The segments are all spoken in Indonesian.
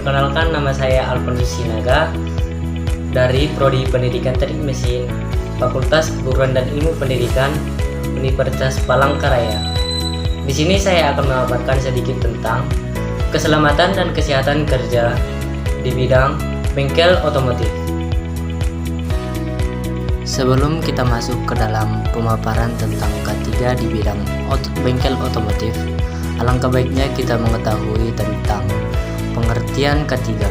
Perkenalkan, nama saya Alfonsus Sinaga dari Prodi Pendidikan Teknik Mesin, Fakultas Keguruan dan Ilmu Pendidikan, Universitas Palangkaraya. Di sini saya akan memaparkan sedikit tentang keselamatan dan kesehatan kerja di bidang bengkel otomotif. Sebelum kita masuk ke dalam pemaparan tentang K3 di bidang bengkel otomotif, alangkah baiknya kita mengetahui tentang pengertian K3.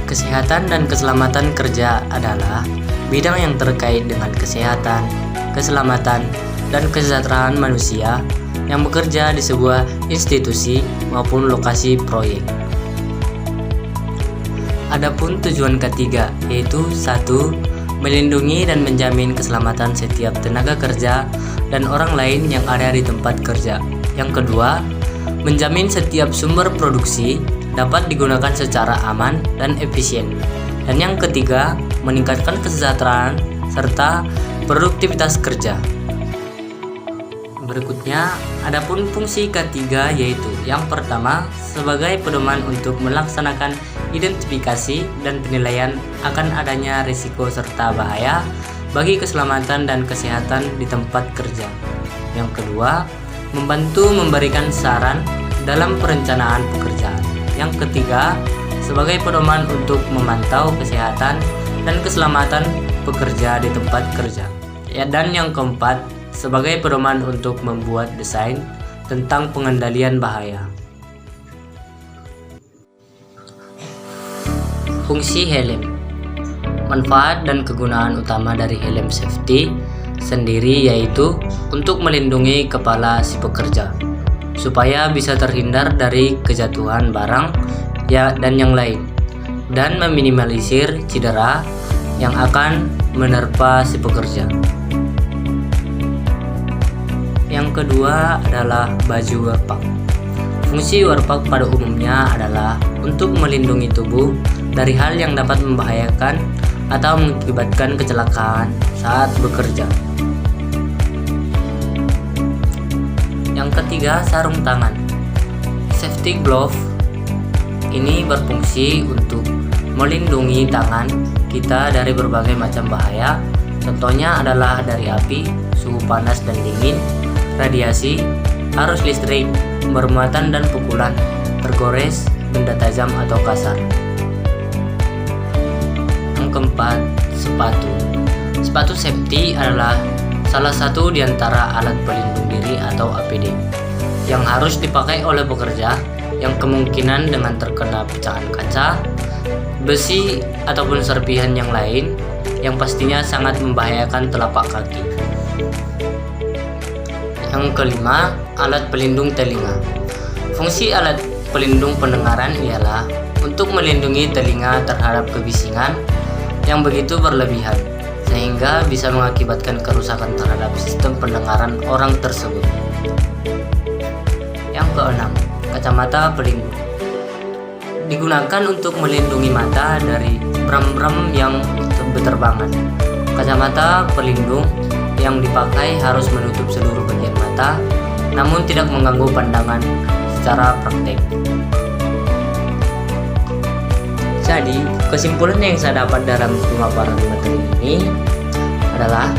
Kesehatan dan keselamatan kerja adalah bidang yang terkait dengan kesehatan, keselamatan, dan kesejahteraan manusia yang bekerja di sebuah institusi maupun lokasi proyek. Adapun tujuan K3 yaitu 1. Melindungi dan menjamin keselamatan setiap tenaga kerja dan orang lain yang ada di tempat kerja. Yang kedua, menjamin setiap sumber produksi dapat digunakan secara aman dan efisien. Dan yang ketiga, meningkatkan kesejahteraan serta produktivitas kerja. Berikutnya, adapun fungsi K3 yaitu yang pertama, sebagai pedoman untuk melaksanakan identifikasi dan penilaian akan adanya risiko serta bahaya bagi keselamatan dan kesehatan di tempat kerja. Yang kedua, membantu memberikan saran dalam perencanaan pekerjaan. Yang ketiga, sebagai pedoman untuk memantau kesehatan dan keselamatan pekerja di tempat kerja. Dan yang keempat, sebagai pedoman untuk membuat desain tentang pengendalian bahaya. Fungsi helm. Manfaat dan kegunaan utama dari helm safety sendiri yaitu untuk melindungi kepala si pekerja supaya bisa terhindar dari kejatuhan barang dan yang lain, dan meminimalisir cedera yang akan menerpa si pekerja. Yang kedua adalah baju warpak. Fungsi warpak pada umumnya adalah untuk melindungi tubuh dari hal yang dapat membahayakan atau mengakibatkan kecelakaan saat bekerja. Yang ketiga, sarung tangan. Safety glove ini berfungsi untuk melindungi tangan kita dari berbagai macam bahaya. Contohnya adalah dari api, suhu panas dan dingin, radiasi, arus listrik, bermuatan dan pukulan, tergores, benda tajam atau kasar. Yang keempat, sepatu. Sepatu safety adalah salah satu di antara alat pelindung diri atau APD yang harus dipakai oleh pekerja yang kemungkinan dengan terkena pecahan kaca, besi, ataupun serpihan yang lain yang pastinya sangat membahayakan telapak kaki. Yang kelima, alat pelindung telinga. Fungsi alat pelindung pendengaran ialah untuk melindungi telinga terhadap kebisingan yang begitu berlebihan, sehingga bisa mengakibatkan kerusakan terhadap sistem pendengaran orang tersebut. Yang keenam, kacamata pelindung. Digunakan untuk melindungi mata dari bram-bram yang berterbangan. Kacamata pelindung yang dipakai harus menutup seluruh bagian mata, namun tidak mengganggu pandangan secara praktek. Jadi, kesimpulan yang saya dapat dalam pemaparan materi ini adalah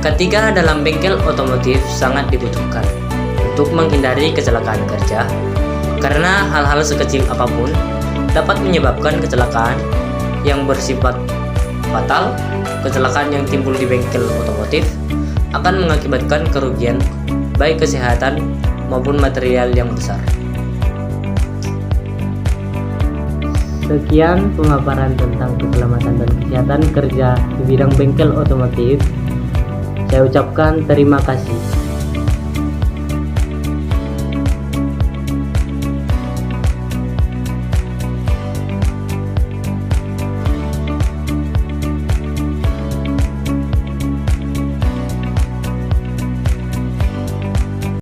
K3 dalam bengkel otomotif sangat dibutuhkan untuk menghindari kecelakaan kerja, karena hal-hal sekecil apapun dapat menyebabkan kecelakaan yang bersifat fatal. Kecelakaan yang timbul di bengkel otomotif akan mengakibatkan kerugian baik kesehatan maupun material yang besar. Sekian pemaparan tentang keselamatan dan kesehatan kerja di bidang bengkel otomotif. Saya ucapkan terima kasih.